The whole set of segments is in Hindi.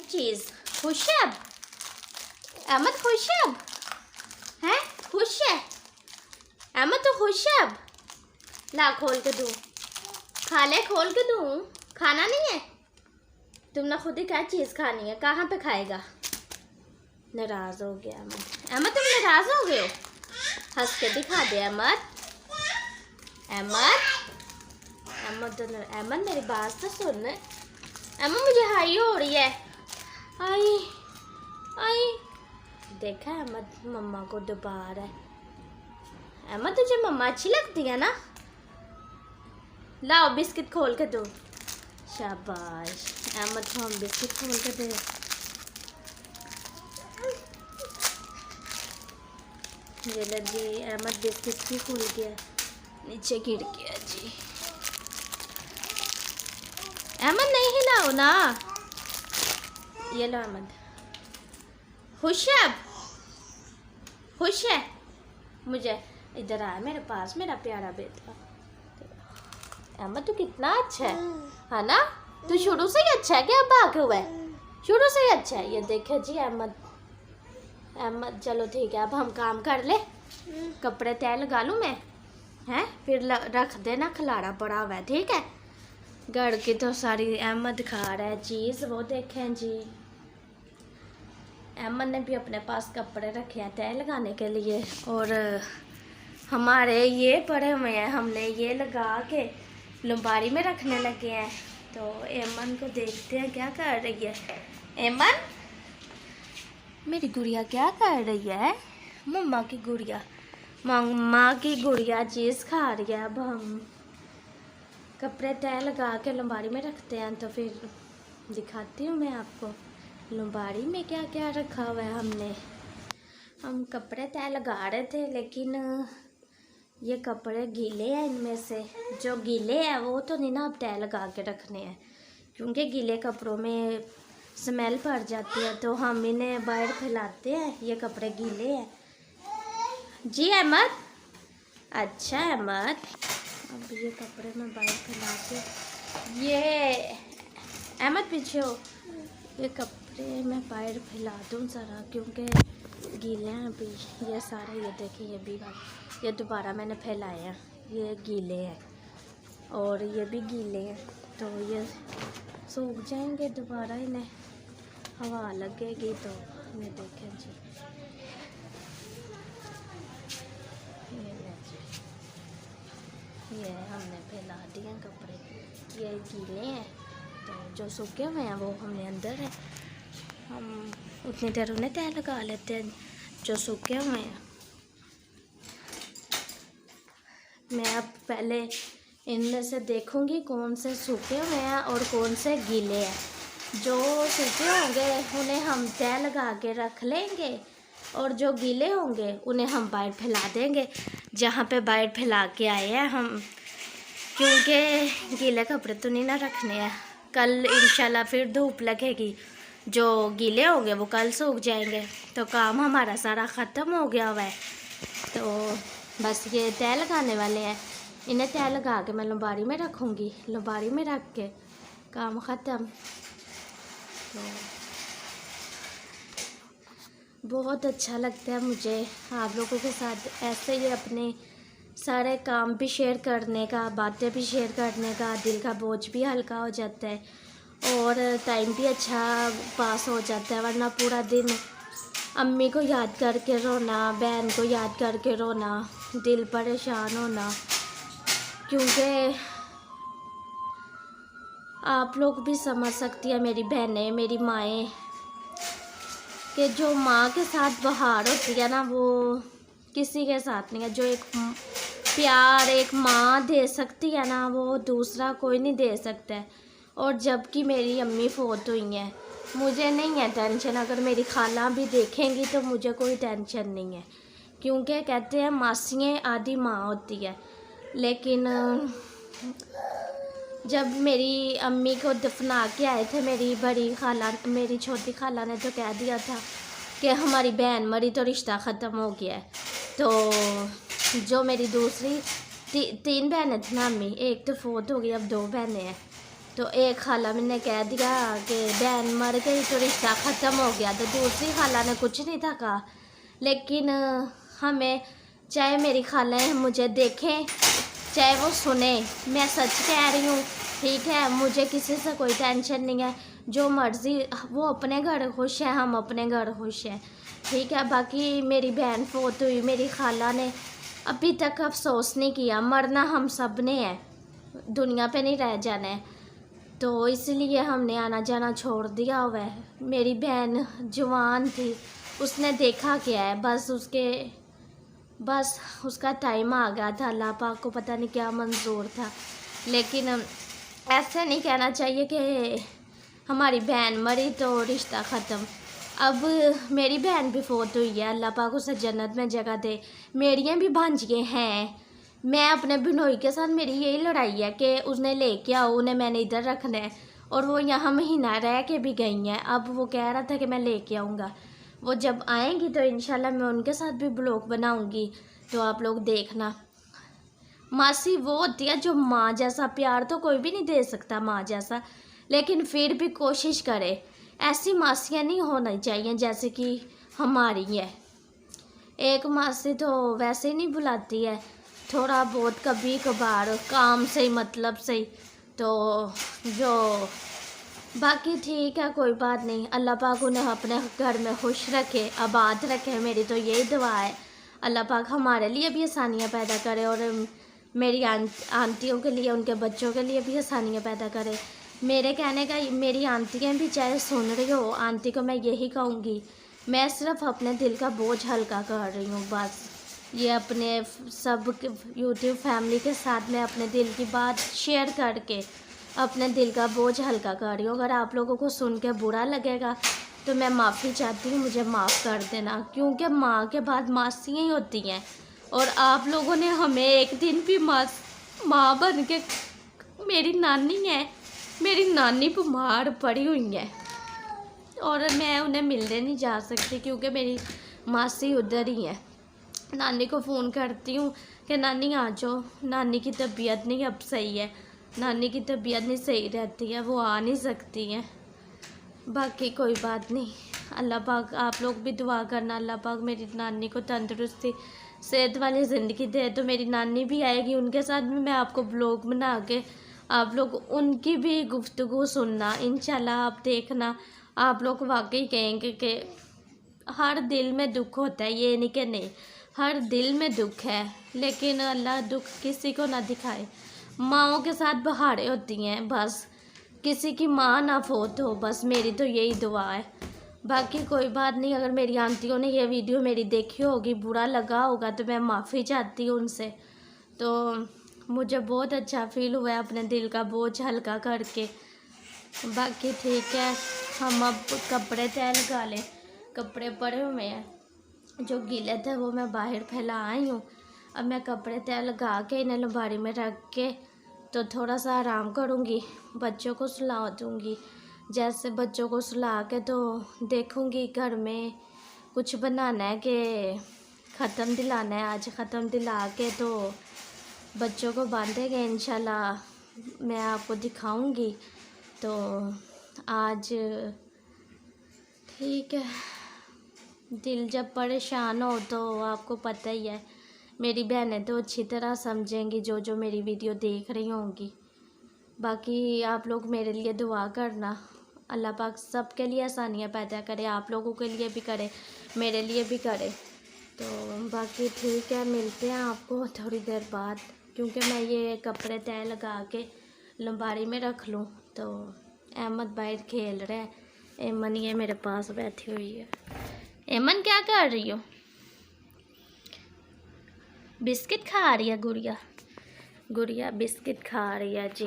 चीज़। खुश है अब अहमद? खुश है अब? हैं? खुश है अहमद? तो खुश है अब? ला खोल के दूँ, खा ले, खोल के दूँ। खाना नहीं है? तुमने खुद ही क्या चीज़ खानी है, कहाँ पे खाएगा? नाराज़ हो गया अहमद। अहमद तुम नाराज़ हो गए हो? हंस के दिखा दे अहमद। अहमद अहमद मेरी बात तो सुन। अहमद मुझे हाई हो रही है। आई आई देखा अहमद मम्मा को दबा रहा है। अहमद तुझे मम्मा अच्छी लगती है ना? लाओ बिस्किट खोल के दो। शाबाश, अहमद को हम बिस्किट खोल के दे। ये ले जी, अहमद बिस्किट भी खुल गया, नीचे गिर गया जी। अहमद नहीं हिलाओ ना। ये लो अहमद। खुश है अब? खुश है? मुझे इधर आ मेरे पास, मेरा प्यारा बेटा। अहमद तू कितना अच्छा है ना? तू शुरू से ही अच्छा है क्या? अब भागे हुआ है? शुरू से ही अच्छा है। ये देखे जी अहमद। अहमद चलो ठीक है, अब हम काम कर ले। कपड़े तय लगा लूँ मैं, हैं? फिर रख देना, खिलाड़ा पड़ा हुआ है, ठीक है? गड़ की तो सारी अहमद खा रहा है चीज़, वो देखें जी। अहमद ने भी अपने पास कपड़े रखे हैं तय लगाने के लिए, और हमारे ये पड़े हुए हैं, हमने ये लगा के लंबारी में रखने लगे हैं। तो अहमद को देखते हैं क्या कर रही है। अहमद मेरी गुड़िया क्या कर रही है? मम्मा की गुड़िया चीज़ खा रही है। अब हम कपड़े तय लगा के लंबारी में रखते हैं, तो फिर दिखाती हूँ मैं आपको लंबारी में क्या क्या रखा हुआ है हमने। हम कपड़े तय लगा रहे थे, लेकिन ये कपड़े गीले हैं। इनमें से जो गीले हैं वो तो नहीं ना अब तय लगा के रखने हैं, क्योंकि गीले कपड़ों में स्मेल पड़ जाती है, तो हम इन्हें बाहर फैलाते हैं। ये कपड़े गीले हैं जी अहमद। अच्छा अहमद, अब ये कपड़े मैं बाहर फैला के, ये अहमद पीछे हो, ये कपड़े मैं बाहर फैला दूँ ज़रा, क्योंकि गीले हैं अभी ये सारे। ये देखिए ये भी ये दोबारा मैंने फैलाया, ये गीले हैं और ये भी गीले हैं, तो ये सूख जाएंगे दोबारा, इन्हें हवा लगेगी तो। ये देखें जी, ये हमने फैला दिए कपड़े। ये गीले हैं, तो जो सूखे हुए हैं वो हमने अंदर है, हम उतनी देर उन्हें तय लगा लेते हैं जो सूखे हुए हैं। मैं अब पहले इनमें से देखूंगी कौन से सूखे हुए हैं और कौन से गीले हैं। जो सूखे होंगे उन्हें हम तय लगा के रख लेंगे, और जो गीले होंगे उन्हें हम बाहर फैला देंगे, जहाँ पे बाहर फैला के आए हैं हम, क्योंकि गीले कपड़े तो नहीं ना रखने हैं। कल इंशाल्लाह फिर धूप लगेगी, जो गीले होंगे वो कल सूख जाएंगे, तो काम हमारा सारा ख़त्म हो गया हुआ है। तो बस ये तय लगाने वाले हैं, इन्हें तय लगा के मैं लंबारी में रखूँगी, लंबारी में रख के काम ख़त्म। तो बहुत अच्छा लगता है मुझे आप लोगों के साथ ऐसे ही अपने सारे काम भी शेयर करने का, बातें भी शेयर करने का। दिल का बोझ भी हल्का हो जाता है और टाइम भी अच्छा पास हो जाता है, वरना पूरा दिन अम्मी को याद करके रोना, बहन को याद करके रोना, दिल परेशान होना। क्योंकि आप लोग भी समझ सकती है, मेरी बहनें, मेरी माएँ, कि जो माँ के साथ बहार होती है ना, वो किसी के साथ नहीं है। जो एक प्यार एक माँ दे सकती है ना, वो दूसरा कोई नहीं दे सकता है। और जबकि मेरी अम्मी फोत हुई हैं, मुझे नहीं है टेंशन। अगर मेरी खाला भी देखेंगी तो मुझे कोई टेंशन नहीं है, क्योंकि कहते हैं मासियाँ आधी माँ होती है। लेकिन जब मेरी अम्मी को दफना के आए थे, मेरी बड़ी खाला, मेरी छोटी खाला ने तो कह दिया था कि हमारी बहन मरी तो रिश्ता ख़त्म हो गया है। तो जो मेरी दूसरी तीन बहनें थी ना अम्मी, एक तो फोत हो गई, अब 2 बहनें हैं। तो एक खाला मैंने कह दिया कि बहन मर गई तो रिश्ता ख़त्म हो गया, तो दूसरी खाला ने कुछ नहीं था कहा। लेकिन हमें, चाहे मेरी खालाएँ मुझे देखें चाहे वो सुने, मैं सच कह रही हूँ, ठीक है। मुझे किसी से कोई टेंशन नहीं है, जो मर्ज़ी, वो अपने घर खुश है, हम अपने घर खुश हैं, ठीक है। बाकी मेरी बहन फोत हुई, मेरी खाला ने अभी तक अफसोस नहीं किया। मरना हम सब ने है, दुनिया पे नहीं रह जाना है, तो इसलिए हमने आना जाना छोड़ दिया हुआ है। मेरी बहन जवान थी, उसने देखा क्या है, बस उसका टाइम आ गया था, अल्लाह पाक को पता नहीं क्या मंजूर था। लेकिन ऐसे नहीं कहना चाहिए कि हमारी बहन मरी तो रिश्ता ख़त्म। अब मेरी बहन भी फोत हुई है, अल्लाह पाक उसे जन्नत में जगह दे। मेरियाँ भी भांजियाँ हैं, मैं अपने बिनोई के साथ मेरी यही लड़ाई है कि उसने लेके आओ, उन्हें मैंने इधर रखना है, और वो यहाँ महीना रह के भी गई हैं। अब वो कह रहा था कि मैं लेके आऊँगा, वो जब आएंगी तो इंशाल्लाह मैं उनके साथ भी ब्लॉग बनाऊँगी, तो आप लोग देखना। मासी वो होती है जो माँ जैसा प्यार तो कोई भी नहीं दे सकता माँ जैसा, लेकिन फिर भी कोशिश करे। ऐसी मासियाँ नहीं होनी चाहिए जैसे कि हमारी है। एक मासी तो वैसे ही नहीं बुलाती है, थोड़ा बहुत कभी कभार काम से ही, मतलब से ही, तो जो बाकी ठीक है, कोई बात नहीं। अल्लाह पाक उन्हें अपने घर में खुश रखे, आबाद रखे, मेरी तो यही दुआ है। अल्लाह पाक हमारे लिए भी आसानियाँ पैदा करे, और मेरी आंटियों के लिए, उनके बच्चों के लिए भी आसानियाँ पैदा करे। मेरे कहने का, मेरी आंटियाँ भी चाहे सुन रही हो, आंटी को मैं यही कहूँगी, मैं सिर्फ अपने दिल का बोझ हल्का कर रही हूँ बस। ये अपने सब यूट्यूब फैमिली के साथ मैं अपने दिल की बात शेयर करके अपने दिल का बोझ हल्का कर रही हूँ। अगर आप लोगों को सुन के बुरा लगेगा तो मैं माफ़ी चाहती हूँ, मुझे माफ़ कर देना, क्योंकि माँ के बाद मासियाँ ही होती हैं, और आप लोगों ने हमें एक दिन भी माँ बन के, मेरी नानी है, मेरी नानी बीमार पड़ी हुई है और मैं उन्हें मिलने नहीं जा सकती क्योंकि मेरी मासी उधर ही है। नानी को फ़ोन करती हूँ कि नानी आ जाओ, नानी की तबीयत नहीं अब सही है, नानी की तबीयत नहीं सही रहती है, वो आ नहीं सकती हैं। बाकी कोई बात नहीं, अल्लाह पाक आप लोग भी दुआ करना, अल्लाह पाक मेरी नानी को तंदुरुस्ती सेहत वाली ज़िंदगी दे, तो मेरी नानी भी आएगी, उनके साथ भी मैं आपको ब्लॉग बना के आप लोग उनकी भी गुफ्तगू सुनना इंशाल्लाह। आप देखना, आप लोग वाकई कहेंगे कि हर दिल में दुख होता है, ये नहीं कि नहीं, हर दिल में दुख है, लेकिन अल्लाह दुख किसी को ना दिखाए। माँओं के साथ बहारें होती हैं, बस किसी की माँ ना फोत हो, बस मेरी तो यही दुआ है। बाकी कोई बात नहीं, अगर मेरी आंटियों ने ये वीडियो मेरी देखी होगी, बुरा लगा होगा, तो मैं माफ़ी चाहती हूँ उनसे। तो मुझे बहुत अच्छा फील हुआ है अपने दिल का बोझ हल्का करके। बाकी ठीक है, हम अब कपड़े तय लगा लें, कपड़े पड़े हुए हैं, जो गीले थे वो मैं बाहर फैला आई हूँ। अब मैं कपड़े तय लगा के इन्हें अलमारी में रख के तो थोड़ा सा आराम करूँगी, बच्चों को सुला दूँगी। जैसे बच्चों को सुला के तो देखूँगी घर में कुछ बनाना है कि ख़त्म दिलाना है, आज ख़त्म दिला के तो बच्चों को बांधेंगे इंशाल्लाह, मैं आपको दिखाऊँगी। तो आज ठीक है, दिल जब परेशान हो तो आपको पता ही है, मेरी बहनें तो अच्छी तरह समझेंगी जो जो मेरी वीडियो देख रही होंगी। बाकी आप लोग मेरे लिए दुआ करना, अल्लाह पाक सब के लिए आसानियाँ पैदा करे, आप लोगों के लिए भी करे, मेरे लिए भी करे। तो बाकी ठीक है, मिलते हैं आपको थोड़ी देर बाद, क्योंकि मैं ये कपड़े तय लगा के अलमारी में रख लूँ। तो अहमद बाहर खेल रहा है, एमन ये मेरे पास बैठी हुई है। एमन क्या कर रही हो? बिस्किट खा रही है गुड़िया, गुड़िया बिस्किट खा रही है जी।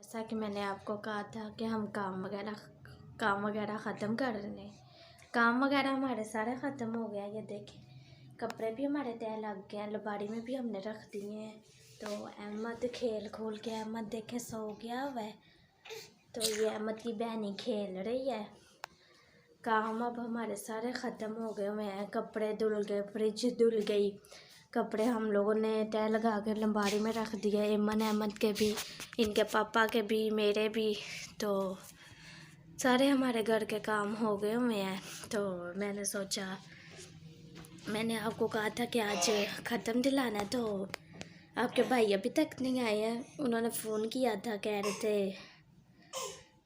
जैसा कि मैंने आपको कहा था कि हम काम वगैरह ख़त्म कर रहे हैं, काम वगैरह हमारे सारे ख़त्म हो गया। ये देखें, कपड़े भी हमारे तय लग गए हैं, अलमारी में भी हमने रख दिए हैं। तो अहमद खेल खोल के, अहमद देखे सो गया हुआ है, तो ये अहमद की बहनी खेल रही है। काम अब हमारे सारे ख़त्म हो गए हुए हैं, कपड़े धुल गए, फ्रिज धुल गई, कपड़े हम लोगों ने तय लगा कर लंबारी में रख दिए, एमन अहमद के भी, इनके पापा के भी, मेरे भी। तो सारे हमारे घर के काम हो गए हुए हैं। तो मैंने सोचा, मैंने आपको कहा था कि आज ख़त्म दिलाना है, तो आपके भाई अभी तक नहीं आए हैं। उन्होंने फ़ोन किया था, कह रहे थे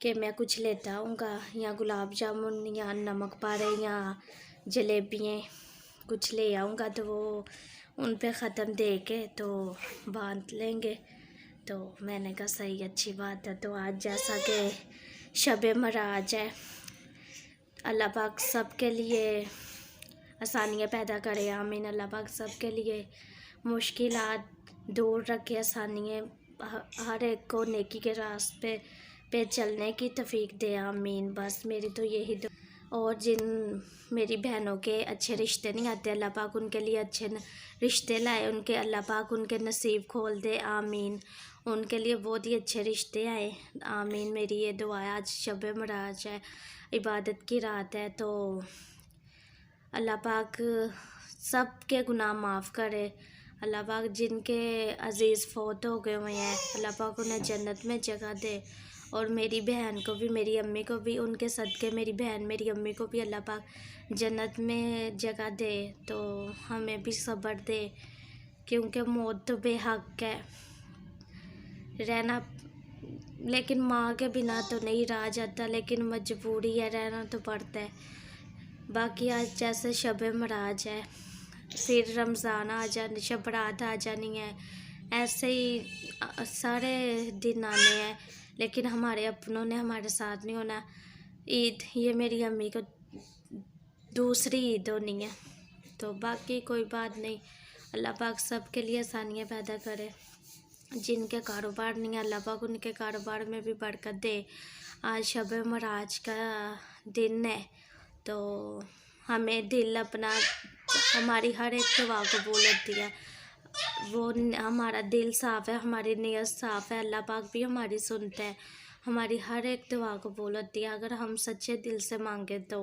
कि मैं कुछ लेता आऊँगा, या गुलाब जामुन या नमक पारे या जलेबियाँ कुछ ले आऊँगा, तो वो उन पे ख़त्म दे के तो बांध लेंगे। तो मैंने कहा सही, अच्छी बात है। तो आज जैसा कि शब मराज है, अल्लाह पाक सबके लिए आसानियाँ पैदा करे, आमीन। अल्लाह पाक सबके लिए मुश्किलात दूर रखे, आसानियाँ हर एक को नेकी के रास्ते पे चलने की तौफीक दे, आमीन। बस मेरी तो यही और जिन मेरी बहनों के अच्छे रिश्ते नहीं आते, अल्लाह पाक उनके लिए अच्छे रिश्ते लाए, उनके अल्लाह पाक उनके नसीब खोल दे, आमीन। उनके लिए बहुत ही अच्छे रिश्ते आए, आमीन। मेरी ये दुआ है। आज शब मराज है, इबादत की रात है, तो अल्लाह पाक सब के गुनाह माफ़ करे। अल्लाह पाक जिनके अज़ीज़ फ़ौत हो गए हुए हैं, अल्लाह पाक उन्हें जन्नत में जगह दे। और मेरी बहन को भी, मेरी अम्मी को भी, उनके सदक़े मेरी बहन मेरी अम्मी को भी अल्लाह पाक जन्नत में जगह दे। तो हमें भी सब्र दे, क्योंकि मौत तो बेहक है रहना, लेकिन माँ के बिना तो नहीं रहा जाता, लेकिन मजबूरी है, रहना तो पड़ता है। बाकी आज जैसे शब मराज है, फिर रमज़ान आ जाने, शब बरात आ जानी है, ऐसे ही सारे दिन आने हैं, लेकिन हमारे अपनों ने हमारे साथ नहीं होना। ईद ये मेरी अम्मी को दूसरी ईद होनी है, तो बाकी कोई बात नहीं। अल्लाह पाक सब के लिए आसानियाँ पैदा करे। जिनके कारोबार नहीं है, अल्लाह पाक उनके कारोबार में भी बरकत दे। आज शब मराज का दिन है, तो हमें दिल अपना, हमारी हर एक दुआ कबूल होती है। वो हमारा दिल साफ़ है, हमारी नीयत साफ़ है, अल्लाह पाक भी हमारी सुनता है, हमारी हर एक दुआ कबूल होती है अगर हम सच्चे दिल से मांगे तो।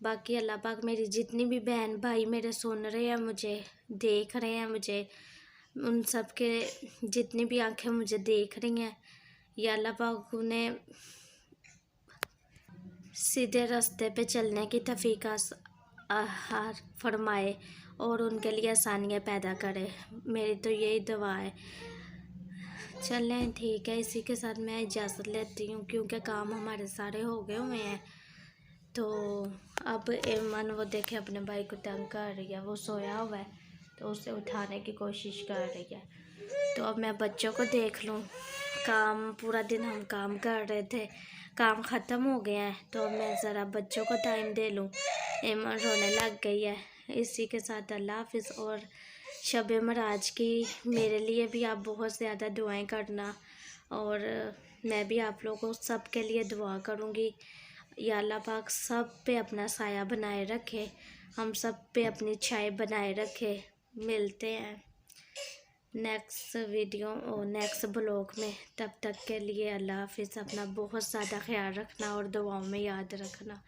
बाकी अल्लाह पाक मेरी जितनी भी बहन भाई मेरे सुन रहे हैं, मुझे देख रहे हैं, मुझे उन सब के जितनी भी आंखें मुझे देख रही हैं, या अल्लाह पाक उन्हें सीधे रास्ते पे चलने की तौफीक फरमाए और उनके लिए आसानियाँ पैदा करे। मेरी तो यही दुआ है। चलें, ठीक है, इसी के साथ मैं इजाज़त लेती हूँ, क्योंकि काम हमारे सारे हो गए हुए हैं। तो अब एमन वो देखे अपने भाई को तंग कर रही है, वो सोया हुआ है, तो उसे उठाने की कोशिश कर रही है। तो अब मैं बच्चों को देख लूँ। काम पूरा दिन हम काम कर रहे थे, काम ख़त्म हो गया है, तो मैं ज़रा बच्चों को टाइम दे लूँ। एमन रोने लग गई है। इसी के साथ अल्लाह हाफ़िज़। और शब मराज की मेरे लिए भी आप बहुत ज़्यादा दुआएं करना, और मैं भी आप लोगों सब के लिए दुआ करूँगी। या अल्लाह पाक सब पे अपना साया बनाए रखे, हम सब पे अपनी छाया बनाए रखे। मिलते हैं नेक्स्ट वीडियो और नेक्स्ट ब्लॉग में। तब तक के लिए अल्लाह हाफ़िज़। अपना बहुत ज़्यादा ख्याल रखना और दुआओं में याद रखना।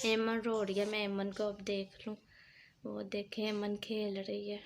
एमन रो रही है, मैं एमन को अब देख लूँ। वो देखें, एमन खेल रही है।